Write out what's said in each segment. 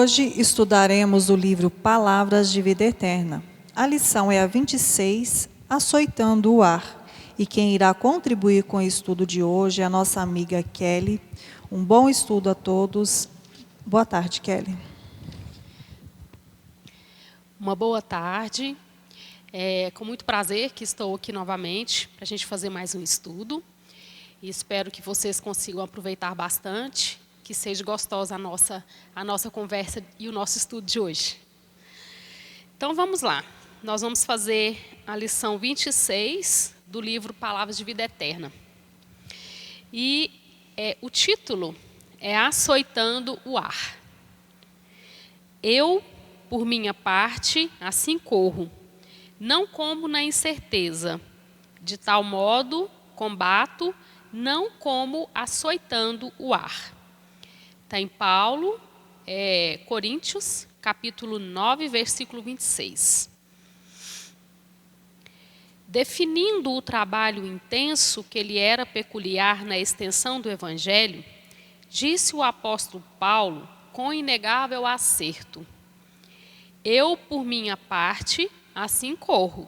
Hoje estudaremos o livro Palavras de Vida Eterna. A lição é a 26, Açoitando o Ar. E quem irá contribuir com o estudo de hoje é a nossa amiga Kelly. Um bom estudo a todos. Boa tarde, Kelly. Uma boa tarde. É com muito prazer que estou aqui novamente para a gente fazer mais um estudo. E espero que vocês consigam aproveitar bastante, que seja gostosa a nossa conversa e o nosso estudo de hoje. Então, vamos lá. Nós vamos fazer a lição 26 do livro Palavras de Vida Eterna. E o título é Açoitando o Ar. Eu, por minha parte, assim corro, não como na incerteza, de tal modo combato, não como açoitando o ar. Está em Paulo, Coríntios, capítulo 9, versículo 26. Definindo o trabalho intenso que lhe era peculiar na extensão do Evangelho, disse o apóstolo Paulo com inegável acerto: eu, por minha parte, assim corro,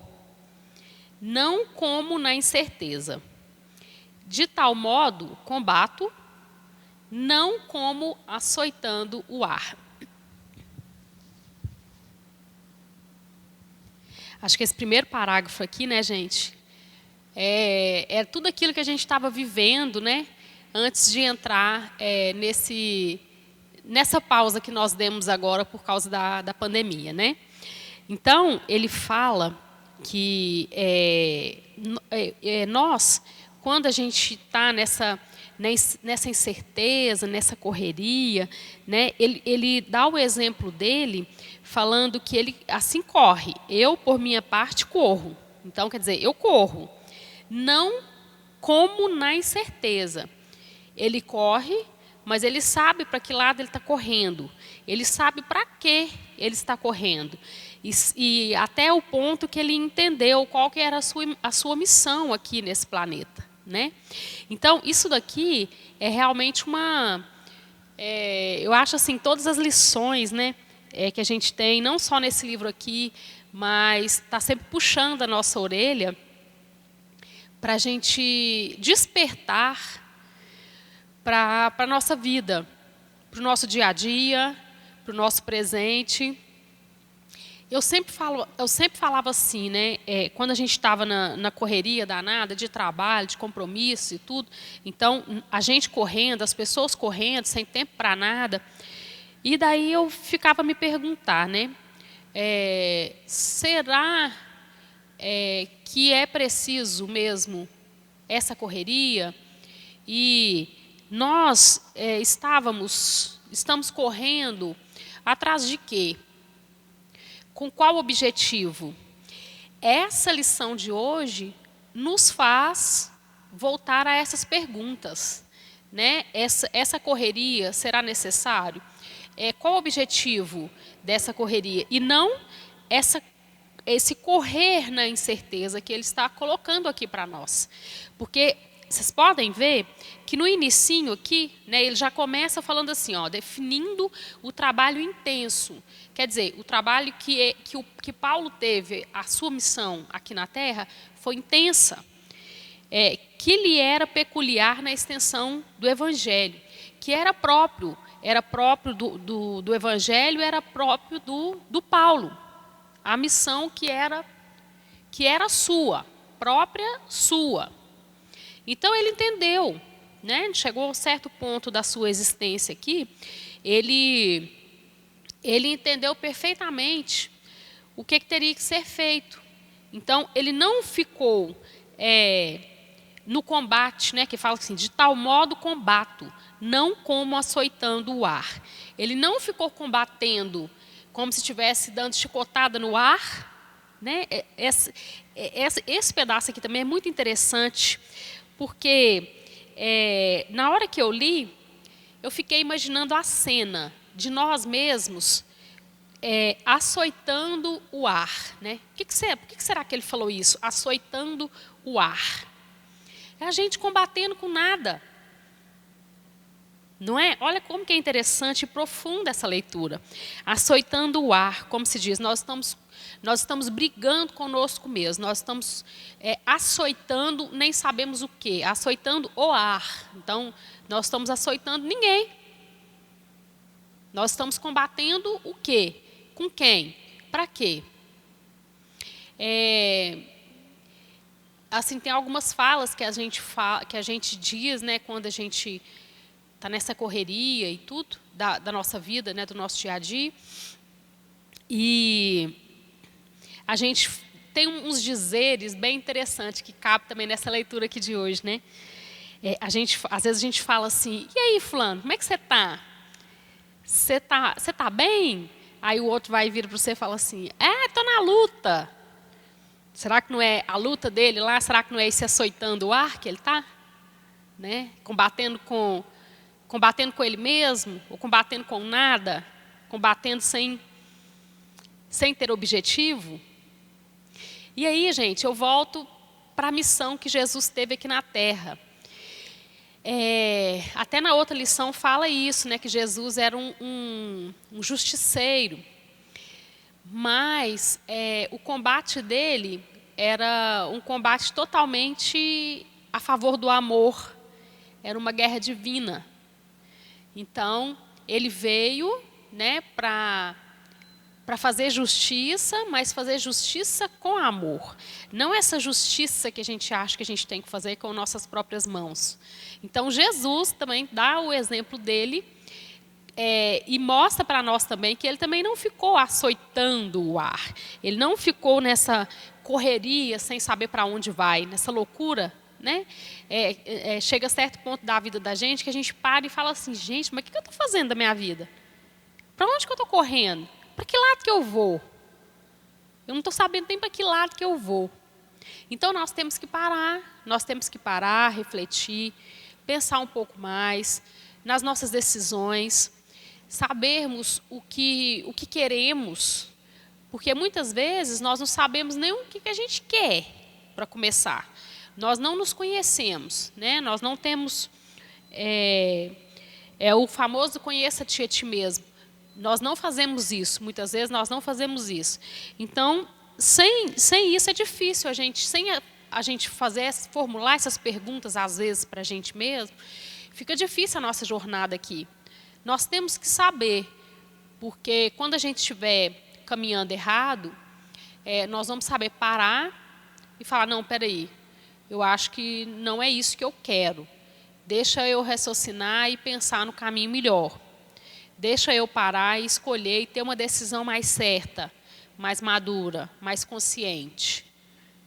não como na incerteza. De tal modo, combato, não como açoitando o ar. Acho que esse primeiro parágrafo aqui, né, gente, é tudo aquilo que a gente estava vivendo, né, antes de entrar nessa pausa que nós demos agora por causa da pandemia, né? Então, ele fala que nós, quando a gente está nessa incerteza, nessa correria, né, ele dá o exemplo dele falando que ele assim corre. Eu, por minha parte, corro. Então, quer dizer, eu corro. Não como na incerteza. Ele corre, mas ele sabe para que lado ele está correndo. Ele sabe para que ele está correndo. E até o ponto que ele entendeu qual que era a sua missão aqui nesse planeta, né? Então, isso daqui é realmente eu acho assim, todas as lições, né, que a gente tem, não só nesse livro aqui, mas está sempre puxando a nossa orelha para a gente despertar para a nossa vida, para o nosso dia a dia, para o nosso presente. Eu sempre falava assim, né? Quando a gente estava na correria danada de trabalho, de compromisso e tudo, então a gente correndo, as pessoas correndo, sem tempo para nada. E daí eu ficava a me perguntar, né? Será que é preciso mesmo essa correria? E nós estamos correndo atrás de quê? Com qual objetivo? Essa lição de hoje nos faz voltar a essas perguntas, né? Essa correria será necessário? Qual o objetivo dessa correria? E não esse correr na incerteza que ele está colocando aqui para nós. Porque vocês podem ver que no inicinho aqui, né, ele já começa falando assim, ó, definindo o trabalho intenso. Quer dizer, o trabalho que Paulo teve, a sua missão aqui na Terra, foi intensa. Que lhe era peculiar na extensão do Evangelho, que era próprio do Evangelho, era próprio do Paulo. A missão que era sua, própria sua. Então, ele entendeu, né? Chegou a um certo ponto da sua existência aqui, ele entendeu perfeitamente o que teria que ser feito. Então, ele não ficou no combate, né? Que fala assim, de tal modo combato, não como açoitando o ar. Ele não ficou combatendo como se estivesse dando chicotada no ar, né? Esse pedaço aqui também é muito interessante, porque na hora que eu li, eu fiquei imaginando a cena de nós mesmos açoitando o ar, né? Por que será que ele falou isso? Açoitando o ar. É a gente combatendo com nada. Não é? Olha como que é interessante e profunda essa leitura. Açoitando o ar, como se diz, nós estamos brigando conosco mesmo, nós estamos açoitando, nem sabemos o quê, açoitando o ar. Então, nós estamos açoitando ninguém. Nós estamos combatendo o quê? Com quem? Para quê? Assim, tem algumas falas que a gente diz, né, quando a gente está nessa correria e tudo, da nossa vida, né, do nosso dia a dia. E a gente tem uns dizeres bem interessantes que cabem também nessa leitura aqui de hoje, né? Às vezes a gente fala assim, e aí, fulano, como é que você está? Você tá bem? Aí o outro vai vir para você e fala assim, estou na luta. Será que não é a luta dele lá? Será que não é esse açoitando o ar que ele está? Né? Combatendo com ele mesmo? Ou combatendo com nada? Combatendo sem ter objetivo? E aí, gente, eu volto para a missão que Jesus teve aqui na Terra. Até na outra lição fala isso, né, que Jesus era um justiceiro. Mas o combate dele era um combate totalmente a favor do amor. Era uma guerra divina. Então, ele veio, né, para fazer justiça, mas fazer justiça com amor. Não essa justiça que a gente acha que a gente tem que fazer com nossas próprias mãos. Então, Jesus também dá o exemplo dele e mostra para nós também que ele também não ficou açoitando o ar. Ele não ficou nessa correria sem saber para onde vai, nessa loucura. Né? Chega a certo ponto da vida da gente que a gente para e fala assim, gente, mas o que eu estou fazendo da minha vida? Para onde que eu estou correndo? Para que lado que eu vou? Eu não estou sabendo nem para que lado que eu vou. Então, nós temos que parar, refletir, pensar um pouco mais nas nossas decisões, sabermos o que queremos, porque muitas vezes nós não sabemos nem o que a gente quer para começar. Nós não nos conhecemos, né? Nós não temos o famoso conheça-te a ti mesmo. Nós não fazemos isso, muitas vezes nós não fazemos isso. Então, sem isso é difícil, sem a gente formular essas perguntas, às vezes, para a gente mesmo, fica difícil a nossa jornada aqui. Nós temos que saber, porque quando a gente estiver caminhando errado, nós vamos saber parar e falar, não, peraí, eu acho que não é isso que eu quero. Deixa eu raciocinar e pensar no caminho melhor. Deixa eu parar e escolher e ter uma decisão mais certa, mais madura, mais consciente.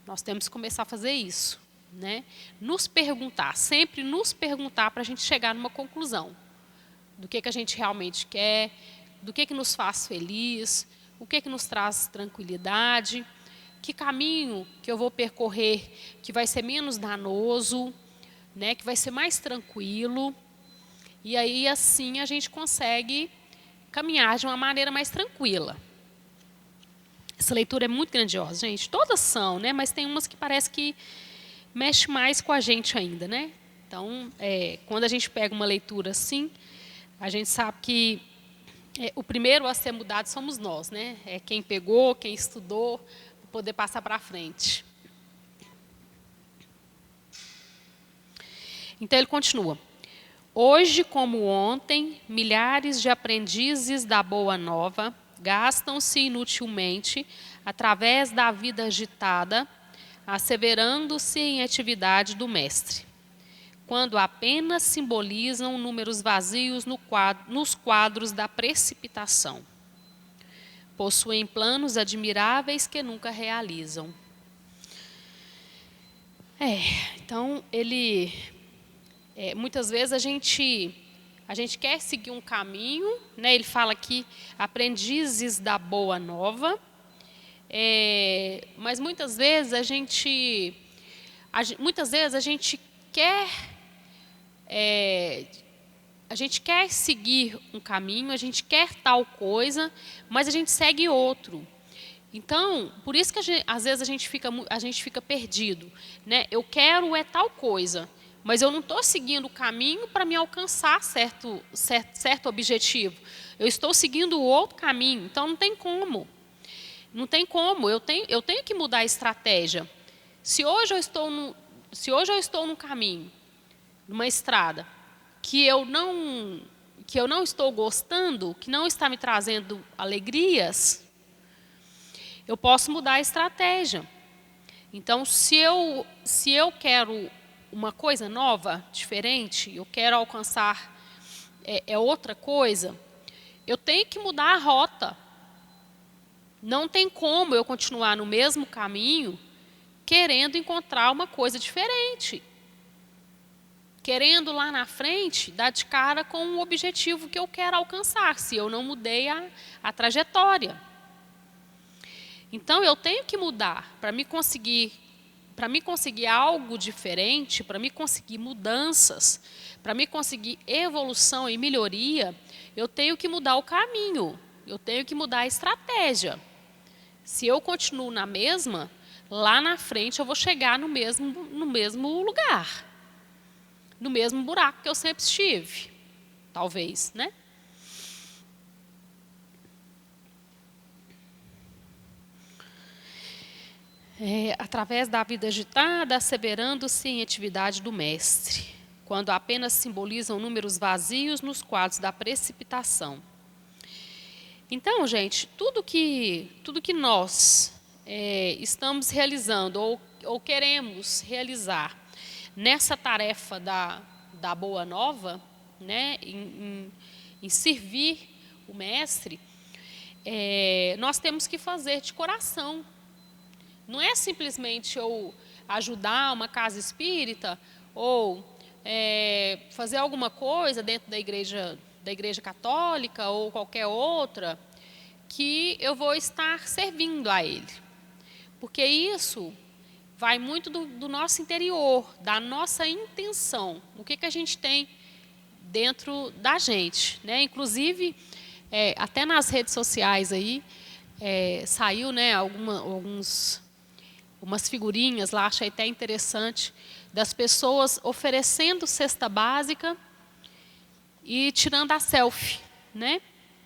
Nós temos que começar a fazer isso, né? Nos perguntar, sempre nos perguntar para a gente chegar numa conclusão. Do que a gente realmente quer, do que nos faz feliz, o que nos traz tranquilidade, que caminho que eu vou percorrer que vai ser menos danoso, né? Que vai ser mais tranquilo. E aí, assim, a gente consegue caminhar de uma maneira mais tranquila. Essa leitura é muito grandiosa, gente. Todas são, né? Mas tem umas que parece que mexe mais com a gente ainda, né? Então, quando a gente pega uma leitura assim, a gente sabe que o primeiro a ser mudado somos nós, né? É quem pegou, quem estudou, para poder passar para frente. Então, ele continua. Hoje, como ontem, milhares de aprendizes da Boa Nova gastam-se inutilmente através da vida agitada, asseverando-se em atividade do Mestre, quando apenas simbolizam números vazios nos quadros da precipitação. Possuem planos admiráveis que nunca realizam. Então, muitas vezes a gente quer seguir um caminho, né? Ele fala aqui, aprendizes da Boa Nova, mas muitas vezes a gente quer seguir um caminho, a gente quer tal coisa, mas a gente segue outro. Então, por isso que às vezes a gente fica perdido, né? Eu quero tal coisa, mas eu não estou seguindo o caminho para me alcançar certo objetivo. Eu estou seguindo o outro caminho, então não tem como. Não tem como, eu tenho que mudar a estratégia. Se hoje eu estou num caminho, numa estrada, que eu não estou gostando, que não está me trazendo alegrias, eu posso mudar a estratégia. Então, se eu quero uma coisa nova, diferente, eu quero alcançar outra coisa, eu tenho que mudar a rota. Não tem como eu continuar no mesmo caminho querendo encontrar uma coisa diferente. Querendo lá na frente dar de cara com um objetivo que eu quero alcançar, se eu não mudei a trajetória. Então, eu tenho que mudar para me conseguir algo diferente, para me conseguir mudanças, para me conseguir evolução e melhoria, eu tenho que mudar o caminho, eu tenho que mudar a estratégia. Se eu continuo na mesma, lá na frente eu vou chegar no mesmo lugar, no mesmo buraco que eu sempre estive, talvez, né? Através da vida agitada, asseverando-se em atividade do mestre, quando apenas simbolizam números vazios nos quadros da precipitação. Então, gente, tudo que nós estamos realizando ou queremos realizar nessa tarefa da Boa Nova, né, em servir o mestre, nós temos que fazer de coração. Não é simplesmente eu ajudar uma casa espírita ou fazer alguma coisa dentro da igreja católica ou qualquer outra que eu vou estar servindo a ele. Porque isso vai muito do nosso interior, da nossa intenção, o que a gente tem dentro da gente, né? Inclusive, até nas redes sociais aí, saiu, né, umas figurinhas lá, achei até interessante, das pessoas oferecendo cesta básica e tirando a selfie, né?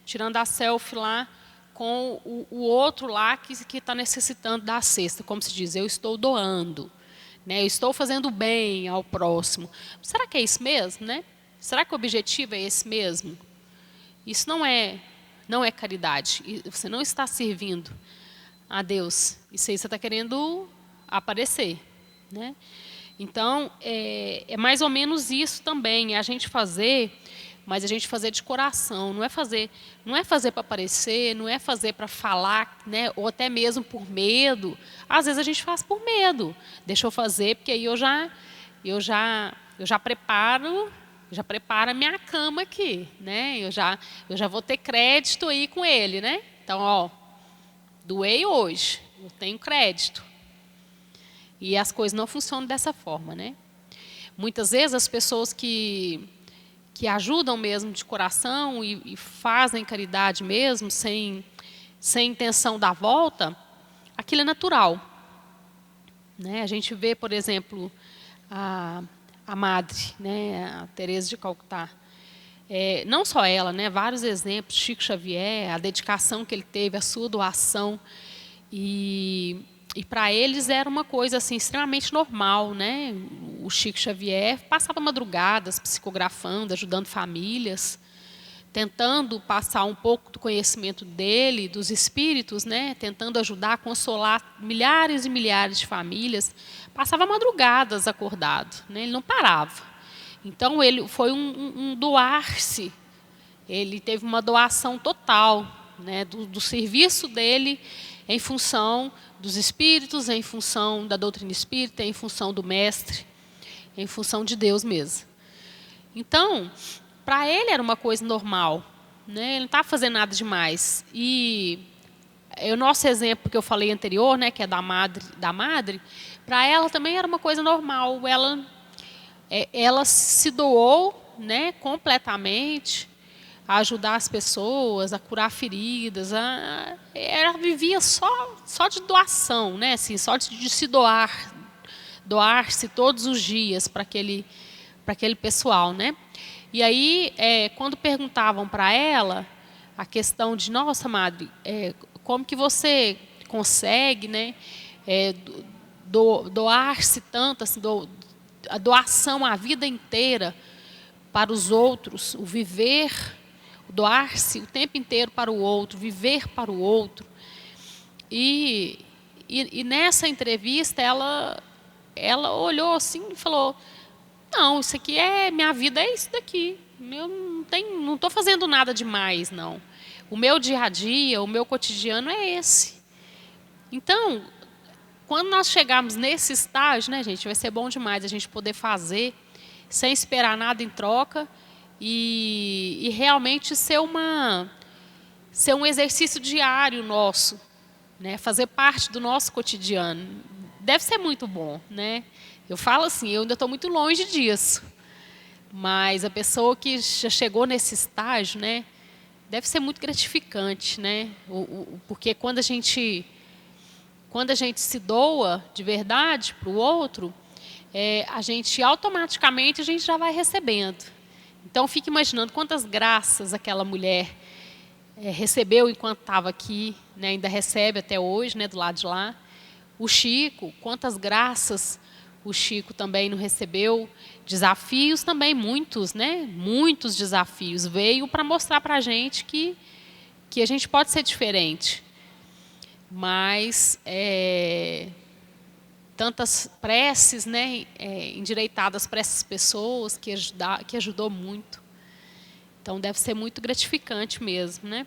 Tirando a selfie lá com o outro lá que está necessitando da cesta, como se diz, eu estou doando, né? Eu estou fazendo bem ao próximo. Será que é isso mesmo, né? Será que o objetivo é esse mesmo? Isso não é caridade. Você não está servindo a Deus. Isso aí você está querendo aparecer, né? Então, é mais ou menos isso também, é a gente fazer, mas a gente fazer de coração, não é fazer para aparecer, não é fazer para falar, né, ou até mesmo por medo. Às vezes a gente faz por medo. Deixa eu fazer, porque aí eu já preparo a minha cama aqui, né? Eu já vou ter crédito aí com ele, né? Então, ó, doei hoje, eu tenho crédito. E as coisas não funcionam dessa forma, né? Muitas vezes as pessoas que ajudam mesmo de coração e fazem caridade mesmo, sem intenção da volta, aquilo é natural, né? A gente vê, por exemplo, a Madre, né, a Teresa de Calcutá. Não só ela, né, vários exemplos, Chico Xavier, a dedicação que ele teve, a sua doação. E para eles era uma coisa assim, extremamente normal, né? O Chico Xavier passava madrugadas psicografando, ajudando famílias, tentando passar um pouco do conhecimento dele, dos espíritos, né? Tentando ajudar a consolar milhares e milhares de famílias. Passava madrugadas acordado, né? Ele não parava. Então, ele foi um doar-se. Ele teve uma doação total, né, do serviço dele em função dos espíritos, em função da doutrina espírita, em função do mestre, em função de Deus mesmo. Então, para ele era uma coisa normal, né? Ele não estava fazendo nada demais. E o nosso exemplo que eu falei anterior, né, que é da madre, para ela também era uma coisa normal. Ela se doou, né, completamente a ajudar as pessoas, a curar feridas. Ela vivia só de doação, né, assim, só de se doar-se todos os dias para aquele para aquele pessoal, né? E aí, quando perguntavam para ela a questão de, nossa, madre, como que você consegue, né, doar-se tanto, assim, a doação a vida inteira para os outros, o viver, doar-se o tempo inteiro para o outro, viver para o outro. E nessa entrevista ela olhou assim e falou: não, isso aqui minha vida é isso daqui. Eu não estou fazendo nada demais, não. O meu dia a dia, o meu cotidiano é esse. Então, quando nós chegarmos nesse estágio, né, gente, vai ser bom demais a gente poder fazer sem esperar nada em troca e realmente ser um exercício diário nosso, né, fazer parte do nosso cotidiano. Deve ser muito bom, né? Eu falo assim, eu ainda estou muito longe disso, mas a pessoa que já chegou nesse estágio, né, deve ser muito gratificante, né? Porque quando a gente se doa de verdade para o outro, a gente automaticamente já vai recebendo. Então, fique imaginando quantas graças aquela mulher recebeu enquanto estava aqui, né, ainda recebe até hoje, né, do lado de lá. O Chico, quantas graças o Chico também não recebeu. Desafios também, muitos, né, muitos desafios. Veio para mostrar para a gente que a gente pode ser diferente. Mas tantas preces, né, endireitadas para essas pessoas que ajudou muito. Então, deve ser muito gratificante mesmo, né?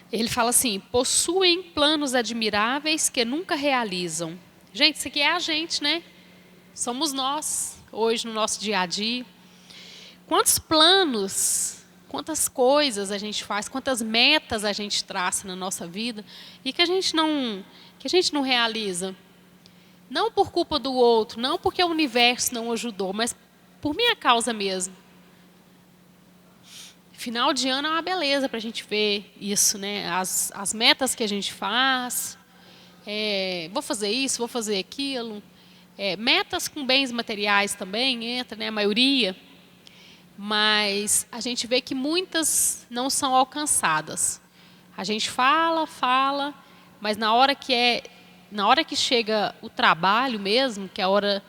Ele fala assim, possuem planos admiráveis que nunca realizam. Gente, isso aqui é a gente, né? Somos nós, hoje no nosso dia a dia. Quantos planos, quantas coisas a gente faz, quantas metas a gente traça na nossa vida e que a gente não realiza. Não por culpa do outro, não porque o universo não ajudou, mas por minha causa mesmo. Final de ano é uma beleza para a gente ver isso, né? As metas que a gente faz, vou fazer isso, vou fazer aquilo. Metas com bens materiais também entra, né? A maioria. Mas a gente vê que muitas não são alcançadas. A gente fala, mas na hora que chega o trabalho mesmo, que é a hora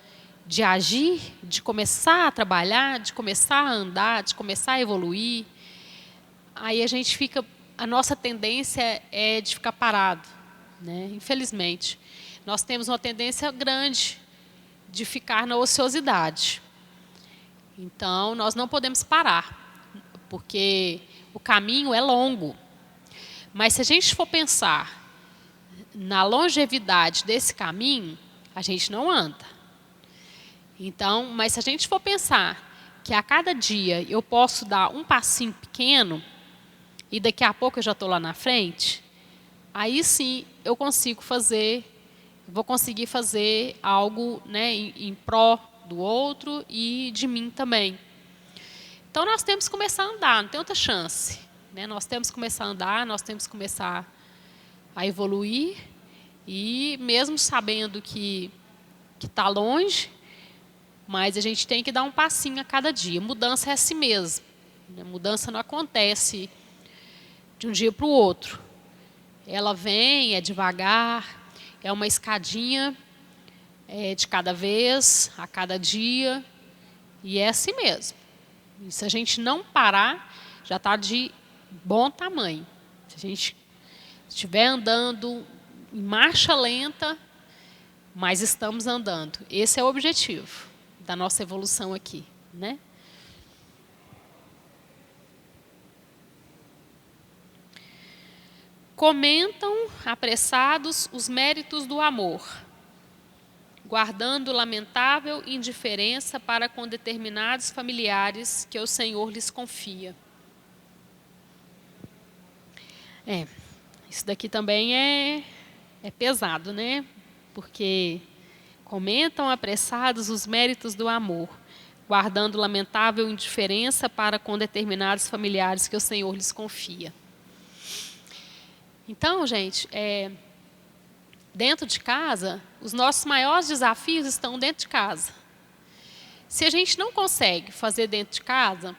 de agir, de começar a trabalhar, de começar a andar, de começar a evoluir, aí a nossa tendência é de ficar parado, né? Infelizmente. Nós temos uma tendência grande de ficar na ociosidade. Então, nós não podemos parar, porque o caminho é longo. Mas se a gente for pensar na longevidade desse caminho, a gente não anda. Então, mas se a gente for pensar que a cada dia eu posso dar um passinho pequeno e daqui a pouco eu já estou lá na frente, aí sim eu vou conseguir fazer algo, né, em pró do outro e de mim também. Então nós temos que começar a andar, não tem outra chance, né? Nós temos que começar a andar, nós temos que começar a evoluir e mesmo sabendo que está longe, mas a gente tem que dar um passinho a cada dia. Mudança é assim mesmo, né? Mudança não acontece de um dia para o outro. Ela vem, é devagar, é uma escadinha de cada vez, a cada dia, e é assim mesmo. E se a gente não parar, já está de bom tamanho. Se a gente estiver andando em marcha lenta, mas estamos andando. Esse é o objetivo da nossa evolução aqui, né? Comentam apressados os méritos do amor, guardando lamentável indiferença para com determinados familiares que o Senhor lhes confia. Isso daqui também é pesado, né? Porque comentam apressados os méritos do amor, guardando lamentável indiferença para com determinados familiares que o Senhor lhes confia. Então, gente, dentro de casa, os nossos maiores desafios estão dentro de casa. Se a gente não consegue fazer dentro de casa,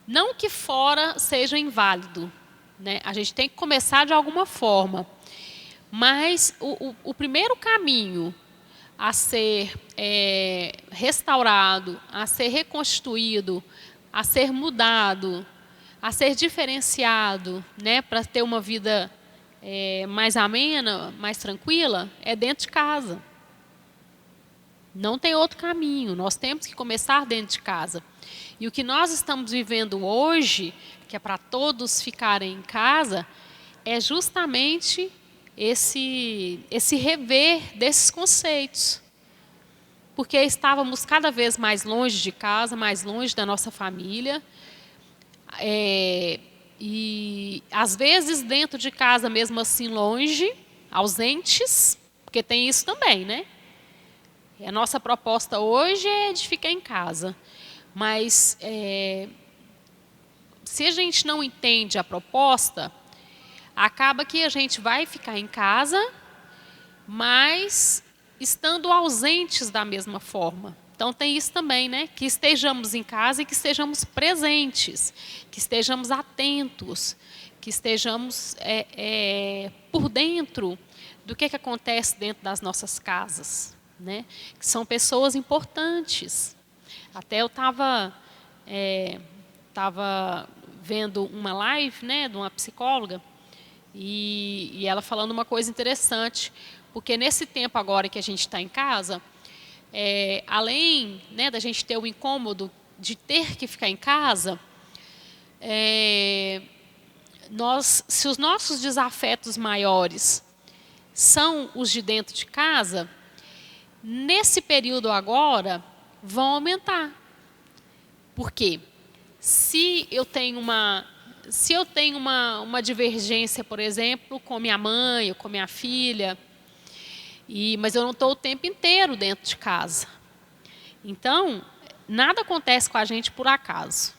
não que fora seja inválido, né? A gente tem que começar de alguma forma. Mas o primeiro caminho a ser restaurado, a ser reconstituído, a ser mudado, a ser diferenciado, né, para ter uma vida mais amena, mais tranquila, é dentro de casa. Não tem outro caminho, nós temos que começar dentro de casa. E o que nós estamos vivendo hoje, que é para todos ficarem em casa, é justamente esse rever desses conceitos. Porque estávamos cada vez mais longe de casa, mais longe da nossa família. E às vezes dentro de casa mesmo assim longe, ausentes, porque tem isso também, né? A nossa proposta hoje é de ficar em casa. Mas se a gente não entende a proposta, acaba que a gente vai ficar em casa, mas estando ausentes da mesma forma. Então tem isso também, né? Que estejamos em casa e que estejamos presentes, que estejamos atentos, que estejamos por dentro do que acontece dentro das nossas casas, né? Que são pessoas importantes. Até eu estava vendo uma live, né, de uma psicóloga, e ela falando uma coisa interessante, porque nesse tempo agora que a gente está em casa, além, né, da gente ter o incômodo de ter que ficar em casa, se os nossos desafetos maiores são os de dentro de casa, nesse período agora vão aumentar. Por quê? Se eu tenho uma divergência, por exemplo, com minha mãe ou com minha filha, mas eu não estou o tempo inteiro dentro de casa. Então, nada acontece com a gente por acaso.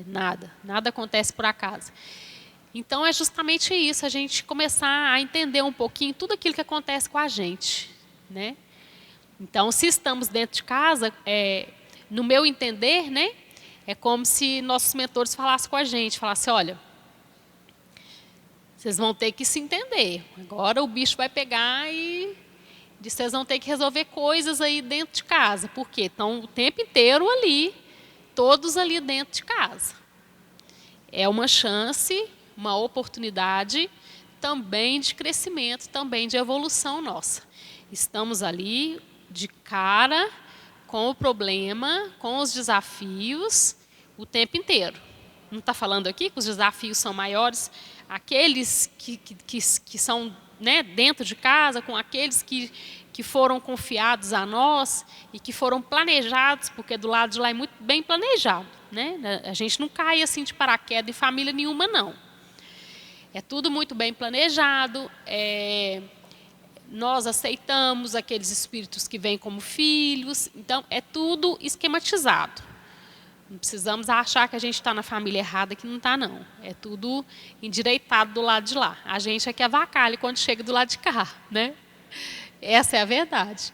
Nada acontece por acaso. Então, é justamente isso, a gente começar a entender um pouquinho tudo aquilo que acontece com a gente, né? Então, se estamos dentro de casa, no meu entender, né, é como se nossos mentores falassem com a gente, falassem, olha, vocês vão ter que se entender. Agora o bicho vai pegar e vocês vão ter que resolver coisas aí dentro de casa. Por quê? Estão o tempo inteiro ali, todos ali dentro de casa. É uma chance, uma oportunidade também de crescimento, também de evolução nossa. Estamos ali de cara com o problema, com os desafios, o tempo inteiro. Não está falando aqui que os desafios são maiores, aqueles que são, né, dentro de casa, com aqueles que foram confiados a nós e que foram planejados, porque do lado de lá é muito bem planejado, né? A gente não cai assim de paraquedas em família nenhuma, não. É tudo muito bem planejado, nós aceitamos aqueles espíritos que vêm como filhos, então é tudo esquematizado. Não precisamos achar que a gente está na família errada, que não está, não. É tudo endireitado do lado de lá. A gente é que avacalha quando chega do lado de cá, né? Essa é a verdade.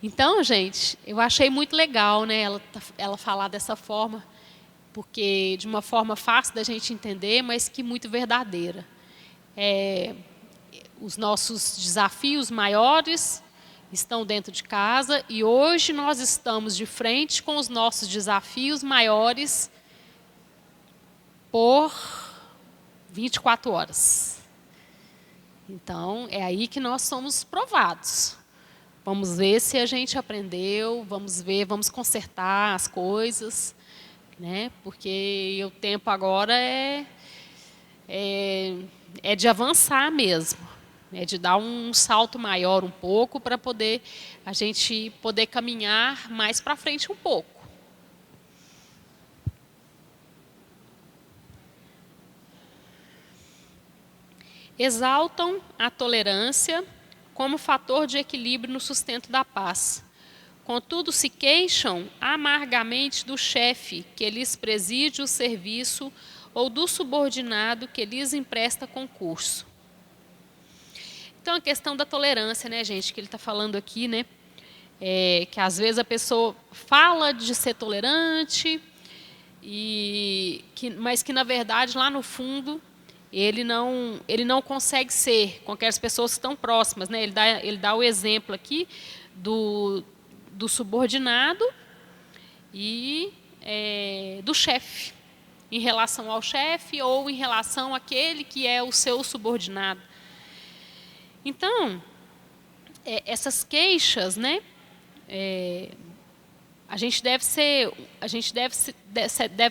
Então, gente, eu achei muito legal, né, ela falar dessa forma, porque de uma forma fácil da gente entender, mas que muito verdadeira. Os nossos desafios maiores estão dentro de casa e hoje nós estamos de frente com os nossos desafios maiores por 24 horas. Então, é aí que nós somos provados. Vamos ver se a gente aprendeu, vamos consertar as coisas, né? Porque o tempo agora é de avançar mesmo. É de dar um salto maior um pouco para a gente poder caminhar mais para frente um pouco. Exaltam a tolerância como fator de equilíbrio no sustento da paz. Contudo, se queixam amargamente do chefe que lhes preside o serviço ou do subordinado que lhes empresta concurso. Então, a questão da tolerância, né, gente, que ele está falando aqui, né? Que às vezes a pessoa fala de ser tolerante, mas que, na verdade, lá no fundo, ele não consegue ser com aquelas pessoas que estão próximas, né? Ele dá o exemplo aqui do subordinado e do chefe, em relação ao chefe ou em relação àquele que é o seu subordinado. Então, essas queixas, né? A gente deve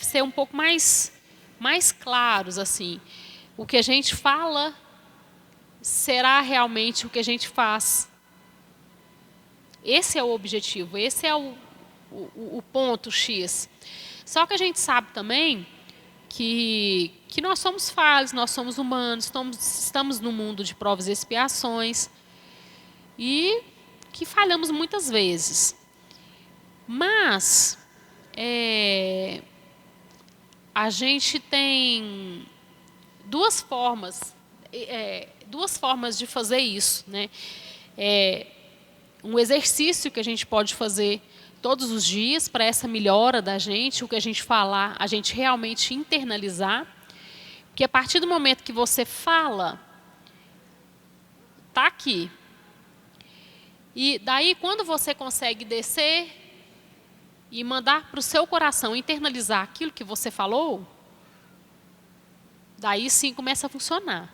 ser um pouco mais claros, assim. O que a gente fala será realmente o que a gente faz. Esse é o objetivo, esse é o ponto X. Só que a gente sabe também que nós somos falhos, nós somos humanos, estamos no mundo de provas e expiações e que falhamos muitas vezes. Mas a gente tem duas formas de fazer isso, né? Um exercício que a gente pode fazer todos os dias para essa melhora da gente, o que a gente falar, a gente realmente internalizar. Porque a partir do momento que você fala, está aqui. E daí, quando você consegue descer e mandar para o seu coração internalizar aquilo que você falou, daí sim começa a funcionar.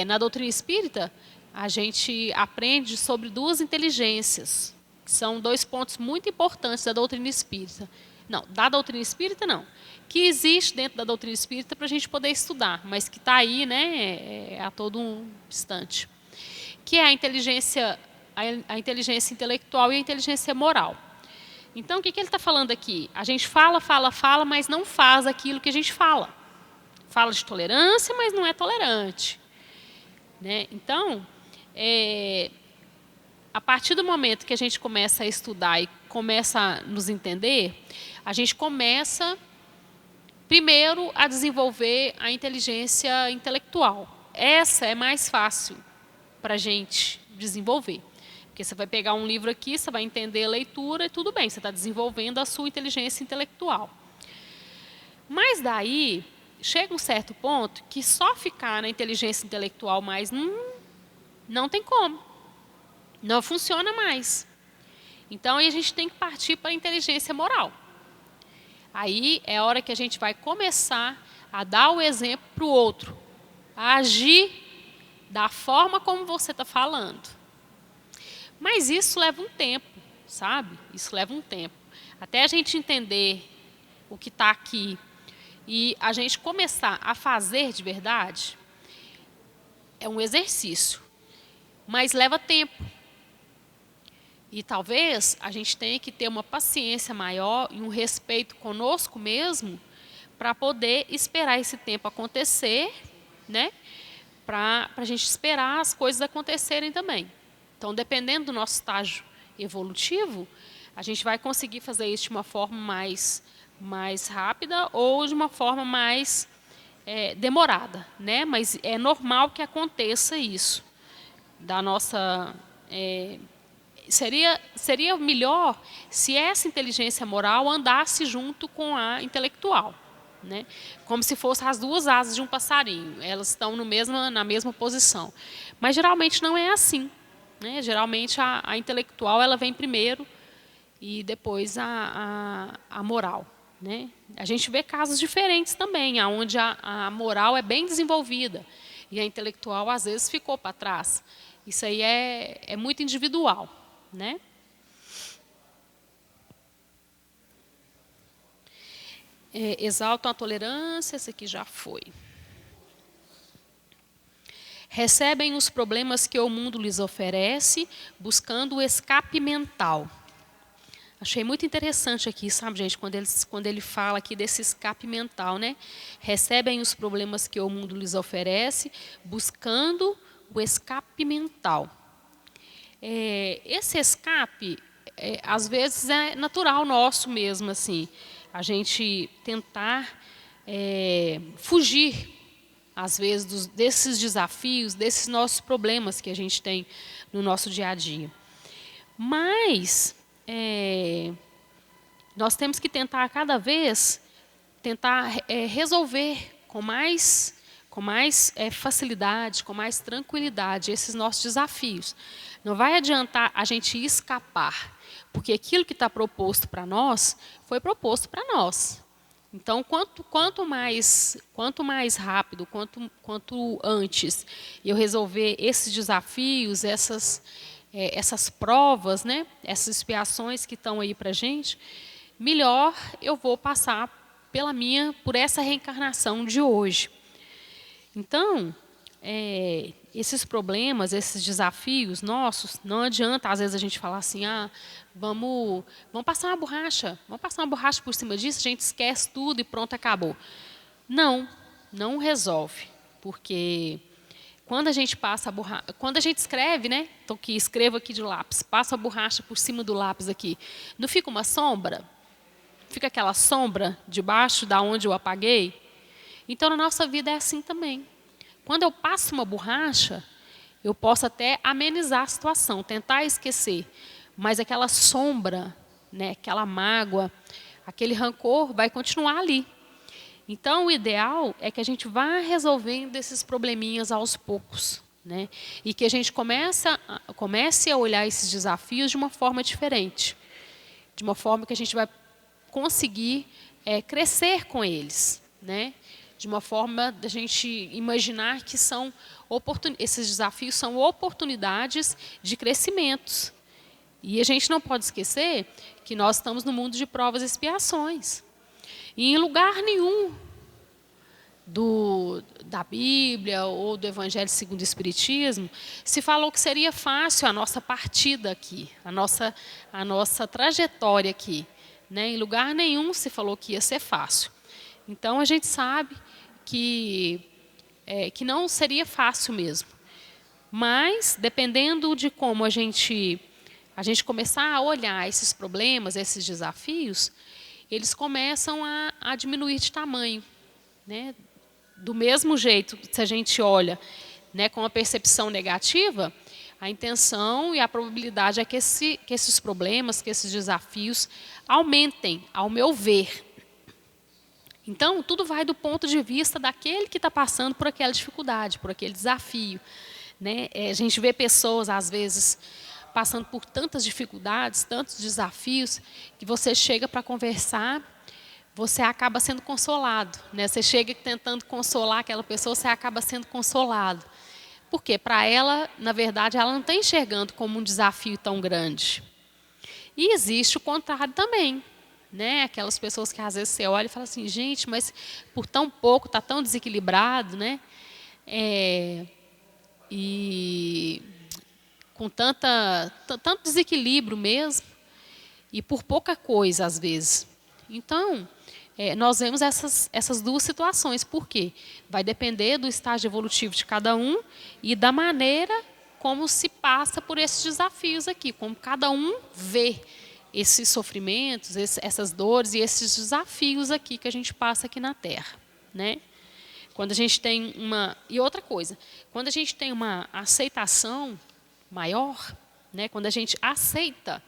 Na doutrina espírita, a gente aprende sobre duas inteligências. São dois pontos muito importantes da doutrina espírita. Não, da doutrina espírita não. Que existe dentro da doutrina espírita para a gente poder estudar, mas que está aí, né, a todo um instante. Que é a inteligência intelectual e a inteligência moral. Então, o que ele está falando aqui? A gente fala, mas não faz aquilo que a gente fala. Fala de tolerância, mas não é tolerante. Né? Então, a partir do momento que a gente começa a estudar e começa a nos entender, a gente começa, primeiro, a desenvolver a inteligência intelectual. Essa é mais fácil para a gente desenvolver. Porque você vai pegar um livro aqui, você vai entender a leitura e tudo bem, você está desenvolvendo a sua inteligência intelectual. Mas daí, chega um certo ponto que só ficar na inteligência intelectual mais não tem como. Não funciona mais. Então, aí a gente tem que partir para a inteligência moral. Aí é a hora que a gente vai começar a dar o exemplo para o outro. A agir da forma como você está falando. Mas isso leva um tempo, sabe? Isso leva um tempo. Até a gente entender o que está aqui e a gente começar a fazer de verdade, é um exercício. Mas leva tempo. E talvez a gente tenha que ter uma paciência maior e um respeito conosco mesmo para poder esperar esse tempo acontecer, né? Para a gente esperar as coisas acontecerem também. Então, dependendo do nosso estágio evolutivo, a gente vai conseguir fazer isso de uma forma mais rápida ou de uma forma mais demorada, né? Mas é normal que aconteça isso. Da nossa... Seria melhor se essa inteligência moral andasse junto com a intelectual, né? Como se fossem as duas asas de um passarinho. Elas estão na mesma posição. Mas geralmente não é assim, né? Geralmente a intelectual ela vem primeiro e depois a moral, né? A gente vê casos diferentes também, onde a moral é bem desenvolvida e a intelectual às vezes ficou para trás. Isso aí é muito individual, né? Exaltam a tolerância, esse aqui já foi. Recebem os problemas que o mundo lhes oferece, buscando o escape mental. Achei muito interessante aqui, sabe, gente, quando ele fala aqui desse escape mental, né? Recebem os problemas que o mundo lhes oferece, buscando o escape mental. Esse escape, às vezes, é natural nosso mesmo, assim. A gente tentar fugir às vezes, desses desafios, desses nossos problemas que a gente tem no nosso dia a dia. Mas nós temos que tentar cada vez resolver com mais facilidade, com mais tranquilidade esses nossos desafios. Não vai adiantar a gente escapar, porque aquilo que está proposto para nós, foi proposto para nós. Então, quanto mais rápido, quanto antes eu resolver esses desafios, essas provas, né, essas expiações que estão aí para a gente, melhor eu vou passar por essa reencarnação de hoje. Então, esses problemas, esses desafios nossos, não adianta às vezes a gente falar assim, vamos passar uma borracha por cima disso, a gente esquece tudo e pronto, acabou. Não resolve, porque quando a gente passa a borracha, quando a gente escreve, né? Então, que escrevo aqui de lápis, passo a borracha por cima do lápis aqui, não fica uma sombra? Fica aquela sombra debaixo da onde eu apaguei? Então, na nossa vida é assim também. Quando eu passo uma borracha, eu posso até amenizar a situação, tentar esquecer, mas aquela sombra, né, aquela mágoa, aquele rancor vai continuar ali. Então, o ideal é que a gente vá resolvendo esses probleminhas aos poucos, né, e que a gente comece a olhar esses desafios de uma forma diferente, de uma forma que a gente vai conseguir crescer com eles, né? De uma forma da gente imaginar que esses desafios são oportunidades de crescimentos. E a gente não pode esquecer que nós estamos no mundo de provas e expiações. E em lugar nenhum da Bíblia ou do Evangelho segundo o Espiritismo se falou que seria fácil a nossa partida aqui, a nossa trajetória aqui, né? Em lugar nenhum se falou que ia ser fácil. Então, a gente sabe que não seria fácil mesmo. Mas, dependendo de como a gente começar a olhar esses problemas, esses desafios, eles começam a diminuir de tamanho, né? Do mesmo jeito, se a gente olha, né, com a percepção negativa, a intenção e a probabilidade é que esses problemas, que esses desafios aumentem, ao meu ver. Então, tudo vai do ponto de vista daquele que está passando por aquela dificuldade, por aquele desafio, né? A gente vê pessoas, às vezes, passando por tantas dificuldades, tantos desafios, que você chega para conversar, você acaba sendo consolado, né? Você chega tentando consolar aquela pessoa, você acaba sendo consolado. Por quê? Para ela, na verdade, ela não está enxergando como um desafio tão grande. E existe o contrário também, né? Aquelas pessoas que às vezes você olha e fala assim, gente, mas por tão pouco está tão desequilibrado, né? E com tanto desequilíbrio mesmo, e por pouca coisa às vezes. Então, nós vemos essas duas situações. Por quê? Vai depender do estágio evolutivo de cada um e da maneira como se passa por esses desafios aqui, como cada um vê esses sofrimentos, essas dores e esses desafios aqui que a gente passa aqui na Terra, né? Quando a gente tem E outra coisa, quando a gente tem uma aceitação maior, né? Quando a gente aceita,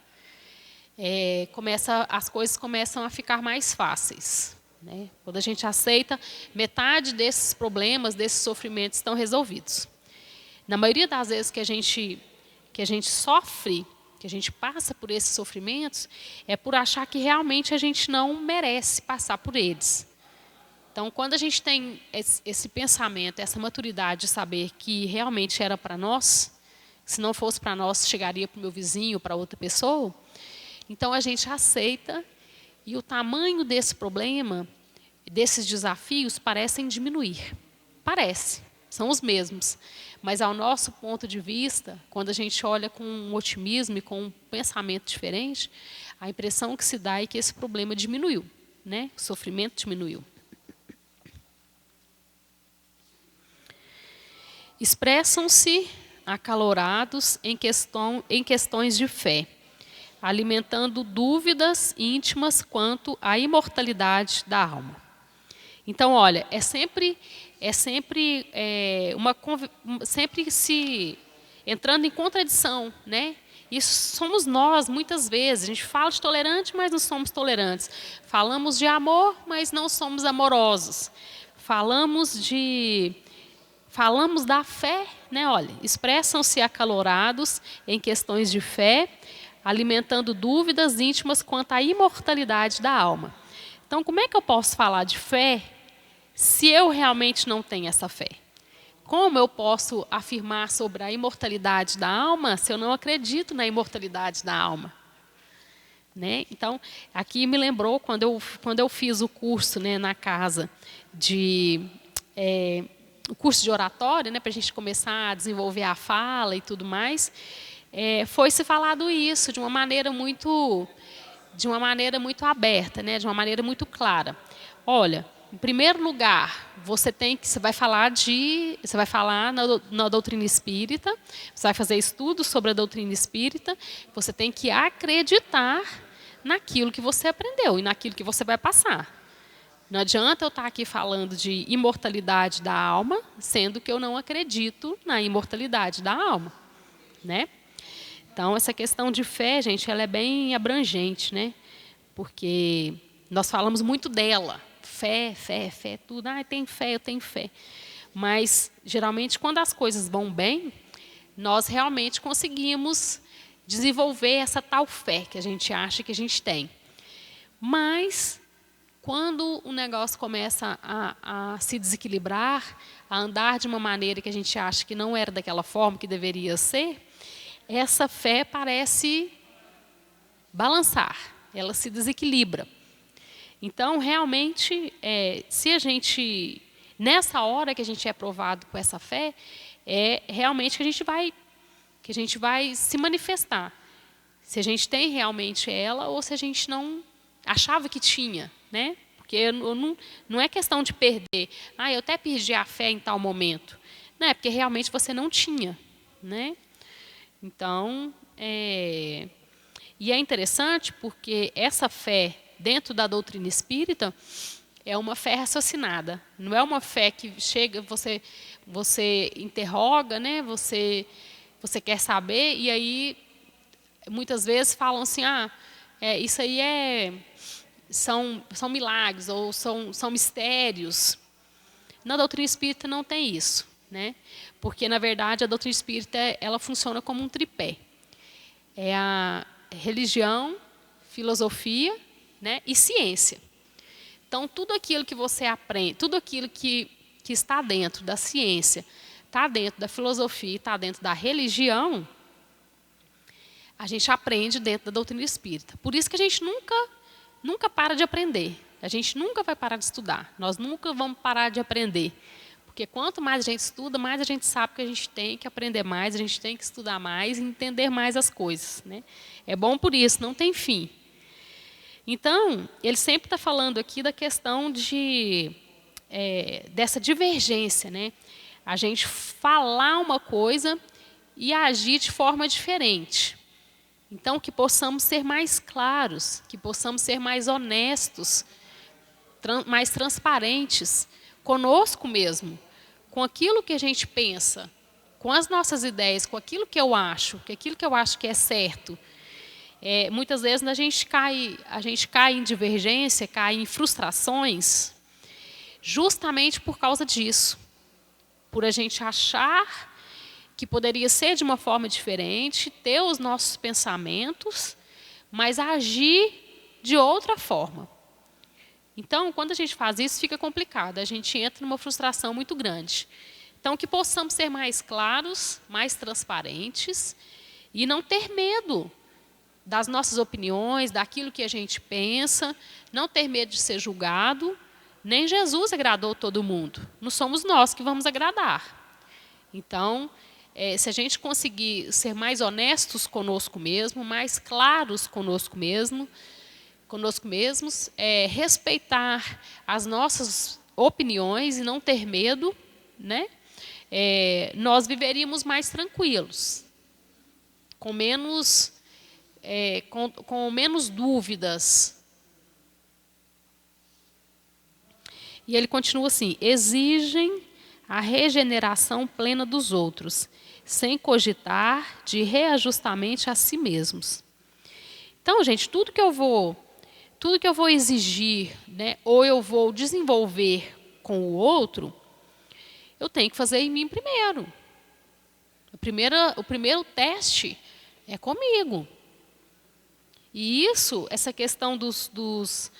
as coisas começam a ficar mais fáceis, né? Quando a gente aceita, metade desses problemas, desses sofrimentos estão resolvidos. Na maioria das vezes que a gente sofre, que a gente passa por esses sofrimentos, é por achar que realmente a gente não merece passar por eles. Então, quando a gente tem esse pensamento, essa maturidade de saber que realmente era para nós, se não fosse para nós, chegaria para o meu vizinho, para outra pessoa, então a gente aceita e o tamanho desse problema, desses desafios, parecem diminuir. São os mesmos. Mas, ao nosso ponto de vista, quando a gente olha com um otimismo e com um pensamento diferente, a impressão que se dá é que esse problema diminuiu, né? O sofrimento diminuiu. Expressam-se acalorados em questões de fé, alimentando dúvidas íntimas quanto à imortalidade da alma. Então, olha, sempre se entrando em contradição, né? Isso somos nós, muitas vezes. A gente fala de tolerante, mas não somos tolerantes. Falamos de amor, mas não somos amorosos. Falamos da fé, né? Olha, expressam-se acalorados em questões de fé, alimentando dúvidas íntimas quanto à imortalidade da alma. Então, como é que eu posso falar de fé se eu realmente não tenho essa fé? Como eu posso afirmar sobre a imortalidade da alma se eu não acredito na imortalidade da alma? Né? Então, aqui me lembrou quando eu fiz o curso, né, na casa o curso de oratória, né, para a gente começar a desenvolver a fala e tudo mais, foi-se falado isso de uma maneira muito aberta, né, de uma maneira muito clara. Olha, em primeiro lugar, você vai falar na doutrina espírita, você vai fazer estudos sobre a doutrina espírita, você tem que acreditar naquilo que você aprendeu e naquilo que você vai passar. Não adianta eu estar aqui falando de imortalidade da alma, sendo que eu não acredito na imortalidade da alma, né? Então, essa questão de fé, gente, ela é bem abrangente, né? Porque nós falamos muito dela. Fé, tudo. Ah, tem fé, eu tenho fé. Mas, geralmente, quando as coisas vão bem, nós realmente conseguimos desenvolver essa tal fé que a gente acha que a gente tem. Mas, quando o negócio começa a se desequilibrar, a andar de uma maneira que a gente acha que não era daquela forma que deveria ser, essa fé parece balançar, ela se desequilibra. Então, realmente, nessa hora que a gente é provado com essa fé, é realmente que a gente vai se manifestar. Se a gente tem realmente ela ou se a gente não achava que tinha, né? Porque não é questão de perder. Eu até perdi a fé em tal momento. Não, é porque realmente você não tinha, né? Então, e é interessante porque essa fé dentro da doutrina espírita é uma fé raciocinada. Não é uma fé que chega, você interroga, né? Você quer saber e aí muitas vezes falam assim, isso aí são milagres ou são mistérios. Na doutrina espírita não tem isso, né? Porque na verdade a doutrina espírita ela funciona como um tripé. É a religião, filosofia, né, e ciência. Então, tudo aquilo que você aprende, tudo aquilo que está dentro da ciência, está dentro da filosofia, está dentro da religião, a gente aprende dentro da doutrina espírita. Por isso que a gente nunca para de aprender. A gente nunca vai parar de estudar. Nós nunca vamos parar de aprender. Porque quanto mais a gente estuda, mais a gente sabe que a gente tem que aprender mais, a gente tem que estudar mais e entender mais as coisas, né? É bom por isso, não tem fim. Então, ele sempre está falando aqui da questão dessa divergência, né? A gente falar uma coisa e agir de forma diferente. Então, que possamos ser mais claros, que possamos ser mais honestos, mais transparentes conosco mesmo, com aquilo que a gente pensa, com as nossas ideias, com aquilo que eu acho que é certo. Muitas vezes a gente cai em divergência, cai em frustrações, justamente por causa disso. Por a gente achar que poderia ser de uma forma diferente, ter os nossos pensamentos, mas agir de outra forma. Então, quando a gente faz isso, fica complicado. A gente entra numa frustração muito grande. Então, que possamos ser mais claros, mais transparentes e não ter medo das nossas opiniões, daquilo que a gente pensa, não ter medo de ser julgado. Nem Jesus agradou todo mundo. Não somos nós que vamos agradar. Então, se a gente conseguir ser mais honestos conosco mesmo, mais claros conosco mesmos, respeitar as nossas opiniões e não ter medo, né? Nós viveríamos mais tranquilos, com menos dúvidas. E ele continua assim: exigem a regeneração plena dos outros, sem cogitar de reajustamento a si mesmos. Então, gente, tudo que eu vou exigir, né, ou eu vou desenvolver com o outro, eu tenho que fazer em mim primeiro. O primeiro teste é comigo. E essa questão dos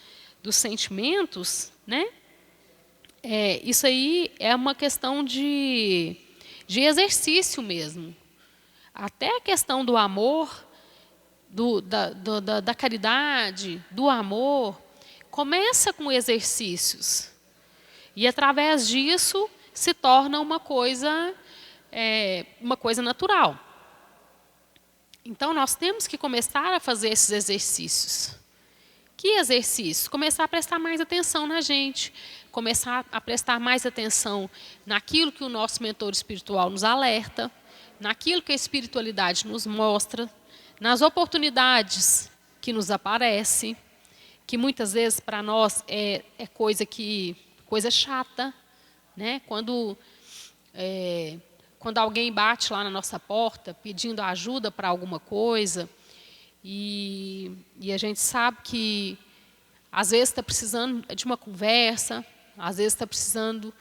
sentimentos, né? Isso aí é uma questão de exercício mesmo. Até a questão do amor, da caridade, do amor, começa com exercícios. E através disso se torna uma coisa natural. Então nós temos que começar a fazer esses exercícios. Que exercícios? Começar a prestar mais atenção na gente, começar a prestar mais atenção naquilo que o nosso mentor espiritual nos alerta, naquilo que a espiritualidade nos mostra, nas oportunidades que nos aparecem, que muitas vezes para nós é coisa chata, né? Quando alguém bate lá na nossa porta pedindo ajuda para alguma coisa, e a gente sabe que às vezes está precisando de uma conversa, às vezes está precisando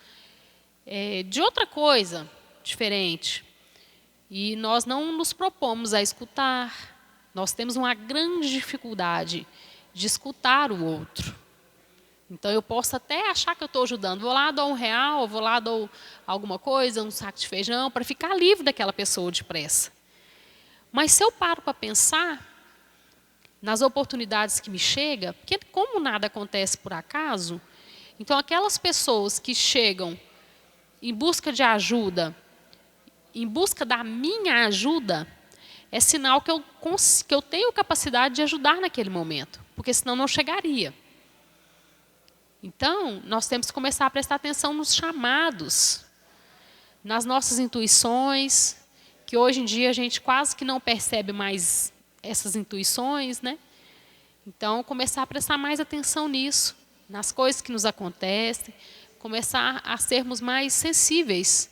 de outra coisa diferente. E nós não nos propomos a escutar. Nós temos uma grande dificuldade de escutar o outro. Então, eu posso até achar que eu estou ajudando. Vou lá, dou R$1, vou lá, dou alguma coisa, um saco de feijão, para ficar livre daquela pessoa depressa. Mas se eu paro para pensar nas oportunidades que me chegam, porque como nada acontece por acaso, então aquelas pessoas que chegam em busca de ajuda, em busca da minha ajuda, é sinal que eu tenho capacidade de ajudar naquele momento, porque senão não chegaria. Então, nós temos que começar a prestar atenção nos chamados, nas nossas intuições, que hoje em dia a gente quase que não percebe mais essas intuições, né? Então, começar a prestar mais atenção nisso, nas coisas que nos acontecem, começar a sermos mais sensíveis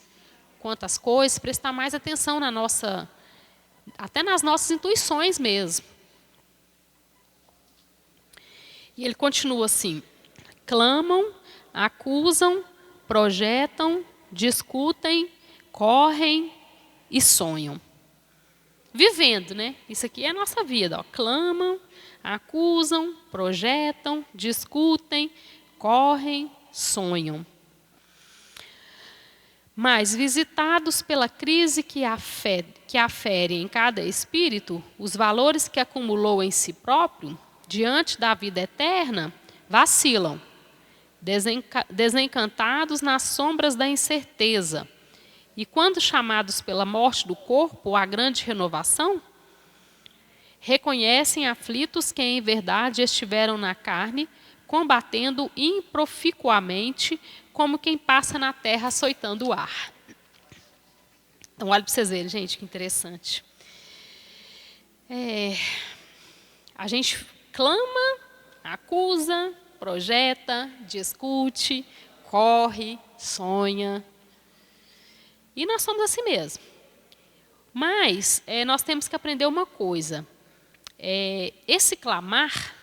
quanto às coisas, prestar mais atenção até nas nossas intuições mesmo. E ele continua assim: clamam, acusam, projetam, discutem, correm e sonham. Vivendo, né? Isso aqui é a nossa vida. Ó. Clamam, acusam, projetam, discutem, correm, sonham. Mas, visitados pela crise que afere em cada espírito, os valores que acumulou em si próprio, diante da vida eterna, vacilam, desencantados nas sombras da incerteza. E quando chamados pela morte do corpo à grande renovação, reconhecem aflitos que em verdade estiveram na carne, combatendo improficuamente, como quem passa na terra açoitando o ar. Então, olha para vocês verem, gente, que interessante. A gente clama, acusa, projeta, discute, corre, sonha. E nós somos assim mesmo. Mas nós temos que aprender uma coisa. Esse clamar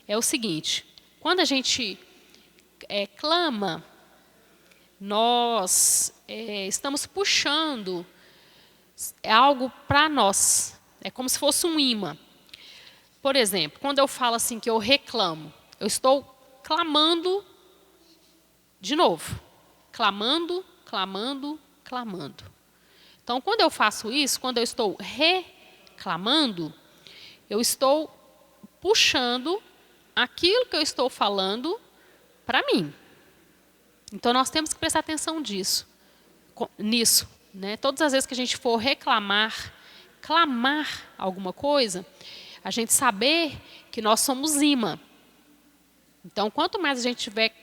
é o seguinte: quando a gente clama, nós estamos puxando algo para nós. É como se fosse um imã. Por exemplo, quando eu falo assim que eu reclamo, eu estou clamando de novo. Clamando, clamando, clamando. Então, quando eu faço isso, quando eu estou reclamando, eu estou puxando aquilo que eu estou falando para mim. Então, nós temos que prestar atenção nisso. Né? Todas as vezes que a gente for clamar alguma coisa, a gente saber que nós somos imã. Então, quanto mais a gente estiver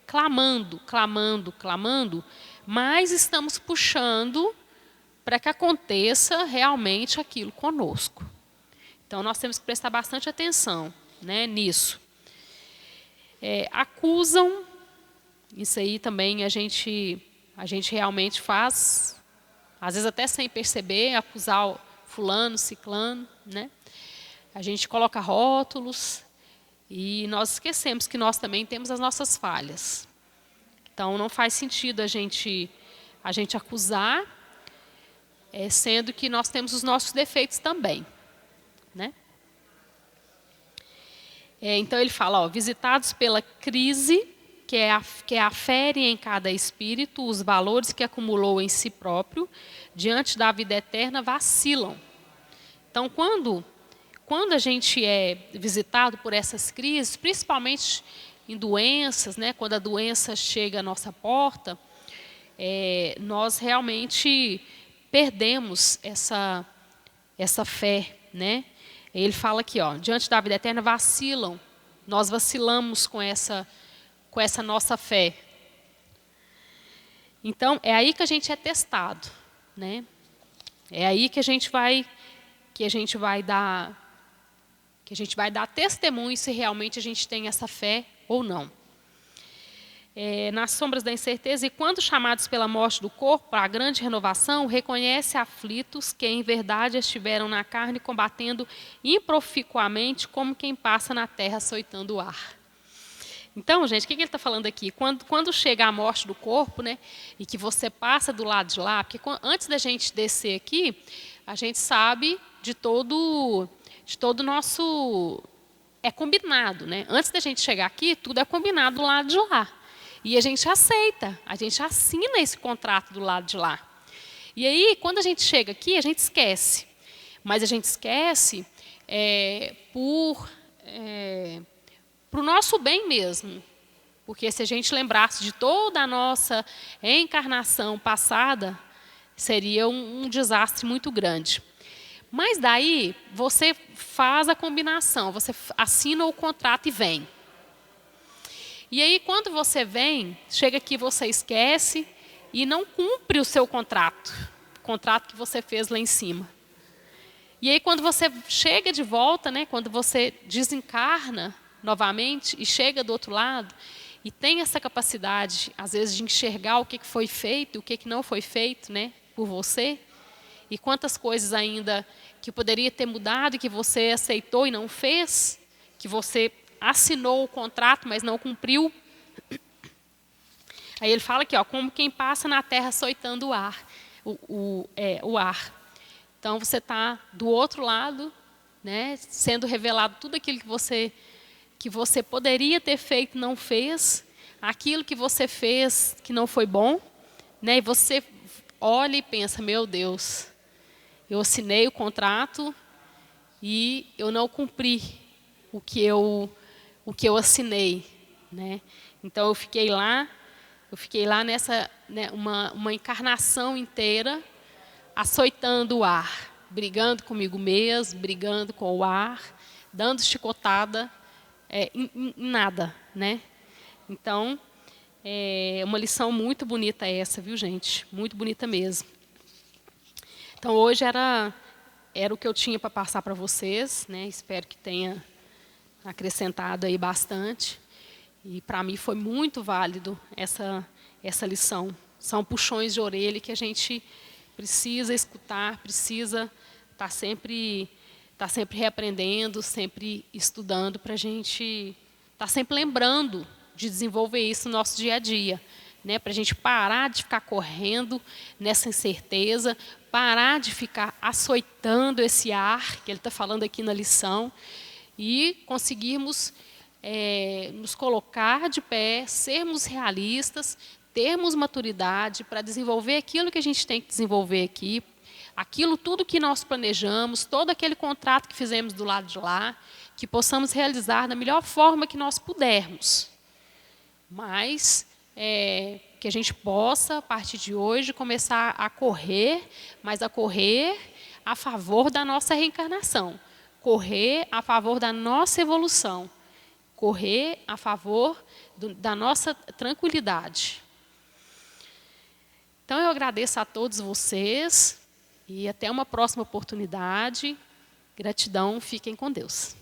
clamando, clamando, clamando, mais estamos puxando para que aconteça realmente aquilo conosco. Então, nós temos que prestar bastante atenção, né, nisso. Acusam, Isso aí também a gente realmente faz, às vezes até sem perceber, acusar o fulano, ciclano, né? A gente coloca rótulos e nós esquecemos que nós também temos as nossas falhas. Então, não faz sentido a gente acusar, sendo que nós temos os nossos defeitos também, né? Então, ele fala, ó, visitados pela crise, que afere em cada espírito os valores que acumulou em si próprio, diante da vida eterna, vacilam. Então, quando a gente é visitado por essas crises, principalmente em doenças, né, quando a doença chega à nossa porta, nós realmente perdemos essa fé, né? Ele fala aqui, ó, diante da vida eterna vacilam, nós vacilamos com essa nossa fé. Então, é aí que a gente é testado, né? É aí que a gente vai dar testemunho se realmente a gente tem essa fé ou não. Nas sombras da incerteza, e quando chamados pela morte do corpo, para a grande renovação, reconhece aflitos que em verdade estiveram na carne combatendo improficuamente como quem passa na terra açoitando o ar. Então, gente, o que ele está falando aqui? Quando chega a morte do corpo, né, e que você passa do lado de lá, porque antes da gente descer aqui, a gente sabe de todo o nosso... É combinado, né? Antes da gente chegar aqui, tudo é combinado do lado de lá. E a gente aceita, a gente assina esse contrato do lado de lá. E aí, quando a gente chega aqui, a gente esquece. Mas a gente esquece para o nosso bem mesmo. Porque se a gente lembrasse de toda a nossa encarnação passada, seria um desastre muito grande. Mas daí, você faz a combinação, você assina o contrato e vem. E aí, quando você vem, chega aqui, você esquece e não cumpre o seu contrato. O contrato que você fez lá em cima. E aí, quando você chega de volta, né, quando você desencarna novamente e chega do outro lado, e tem essa capacidade, às vezes, de enxergar o que foi feito e o que não foi feito, né, por você, e quantas coisas ainda que poderia ter mudado e que você aceitou e não fez, que você assinou o contrato, mas não cumpriu. Aí ele fala aqui, ó, como quem passa na terra açoitando o ar. O ar. Então, você está do outro lado, né, sendo revelado tudo aquilo que você poderia ter feito e não fez, aquilo que você fez que não foi bom, né, e você olha e pensa, meu Deus, eu assinei o contrato e eu não cumpri o que eu assinei, né? Então, eu fiquei lá nessa, né, uma encarnação inteira, açoitando o ar, brigando comigo mesmo, brigando com o ar, dando chicotada em nada, né? Então, é uma lição muito bonita essa, viu, gente? Muito bonita mesmo. Então, hoje era o que eu tinha para passar para vocês, né? Espero que tenha acrescentado aí bastante. E para mim foi muito válido essa lição. São puxões de orelha que a gente precisa escutar, precisa estar sempre reaprendendo, sempre estudando, para a gente estar sempre lembrando de desenvolver isso no nosso dia a dia, né? Para a gente parar de ficar correndo nessa incerteza, parar de ficar açoitando esse ar, que ele está falando aqui na lição, e conseguirmos nos colocar de pé, sermos realistas, termos maturidade para desenvolver aquilo que a gente tem que desenvolver aqui, tudo que nós planejamos, todo aquele contrato que fizemos do lado de lá, que possamos realizar da melhor forma que nós pudermos. Mas que a gente possa, a partir de hoje, começar a correr, mas a correr a favor da nossa reencarnação, correr a favor da nossa evolução, correr a favor da nossa tranquilidade. Então, eu agradeço a todos vocês e até uma próxima oportunidade. Gratidão, fiquem com Deus.